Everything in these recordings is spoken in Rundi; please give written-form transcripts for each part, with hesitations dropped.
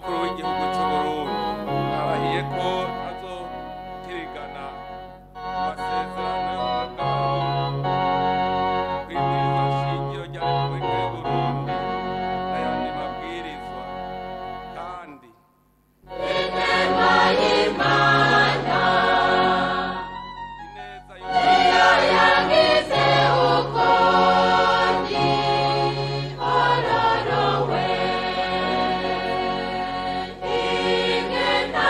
umukuru w'igihugu cy'u Burundi arahiye ko azotirigana amasezerano y'umugabane w'ibwirizwa shingiro rya Repubulika y'u Burundi n'ayandi mabwirizwa kandi inema y'Imana ineza iyo yagize ukundi ororowe ingena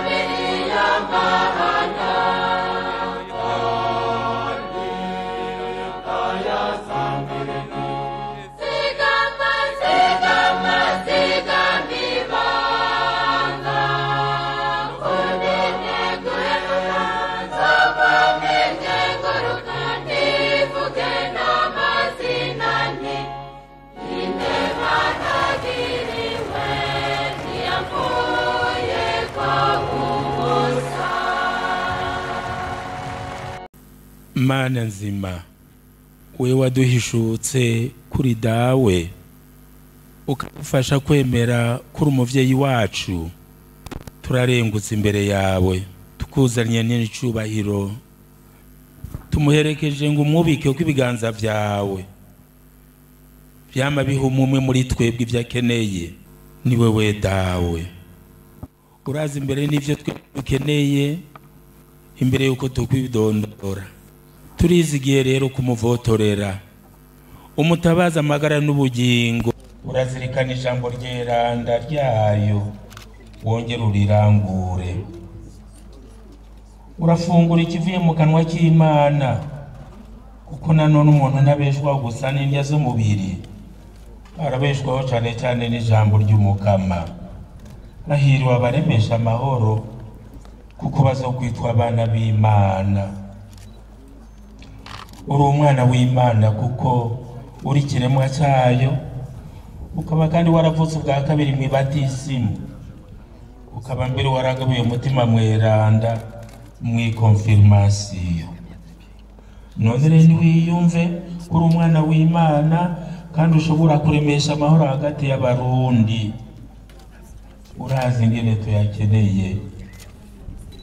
biriya mahana zigama zigama zigamibanga kunenegwe nzabamenye nguruka ndivuge n'amazina nti inema nagiriwe ntiyavuye ko ubusa. Mana nzima, we waduhishutse kuri dawe ukadufasha kwemera kuri umuvyeyi wacu, turarengutse imbere yawe tukuzanye n'icubahiro, tumuherekeje ngo umwubike ko ibiganza vyawe vyama bihumumwe muri twebwe ivyo akeneye. Ni wewe dawe urazi imbere n'ivyo dukeneye, imbere yuko tukwidondora. Turizigiye rero kumuvotorera umutabaza amagara n'ubugingo, urazirikana ijambo ryeranda ryayo wongera urirangure. Urafungura ikivuye mu kanwa k'Imana, kuko nanone umuntu ntabeshwaho gusa n'indya z'umubiri, arabeshwaho cyane cyane n'ijambo ry'umukama. Hahirwa abaremesha amahoro, kuko bazokwitwa abana b'Imana. Uri umwana w'Imana kuko uri kiremwa cyayo, ukaba kandi waravutse ubwa kabiri mu batisimu, ukaba mbere waragabuye umutima mweranda mu konfirmasiyo. None rero niwiyumve uri umwana w'Imana kandi ushobora kuremesha amahoro hagati y'abarundi. Urazi ingene tuyakeneye,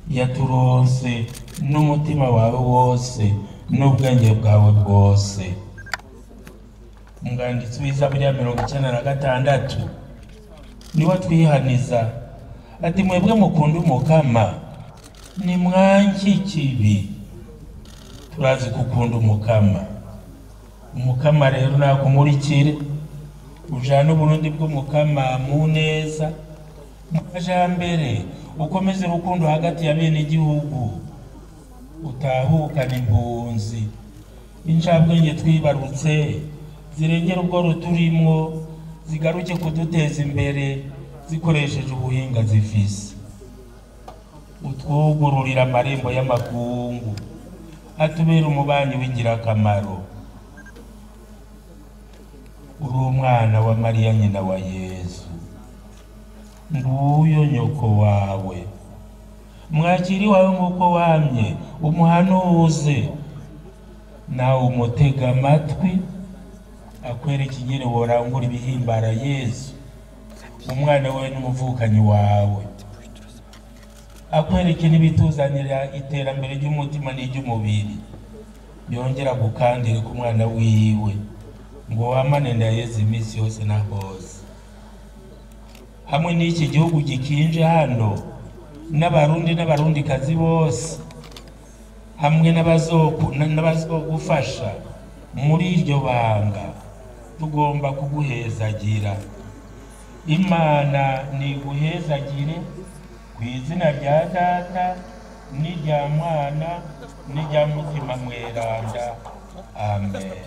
yaturonse n'umutima wawe wose n'ubwenge bwawe bwose. Umwanditsi w'Izaburi ya 96 niwe twihaniza ati mwebwe mukunda umukama ni mwanki kibi. Turazi gukunda umukama. Umukama rero nakumurikire ujana uburundi bw'umukama mu neza, mu majambere, ukomeze urukundo hagati ya bene igihugu, utahukana impunzi, incabwenge twibarutse zirengera ubwo ruturimwo, zigaruke kuduteza imbere zikoresheje ubuhinga zifise. Utwugururira amarembo y'amakungu, atubera umubanyi w'ingirakamaro. Uri umwana wa Mariya nyina wa Yesu, nguyo nyoko wawe. Mwakiri wawe nk'uko wamye umuhanuze, nawe umutega amatwi akwereka ingene worangura ibihimbara Yesu umwana we n'umuvukanyi wawe, akwereke n'ibituzanira iterambere ry'umutima n'iry'umubiri, yongera gukandira ku mwana wiwe ngo wamane na Yesu iminsi yose na hose. Hamwe n'iki gihugu gikinje hano, n'abarundi n'abarundikazi bose, hamwe n'abazogufasha muri iryo banga, tugomba kuguhezagira. Imana niguhezagire ku izina rya Data n'irya Mwana n'irya Mutima Mweranda. Amen.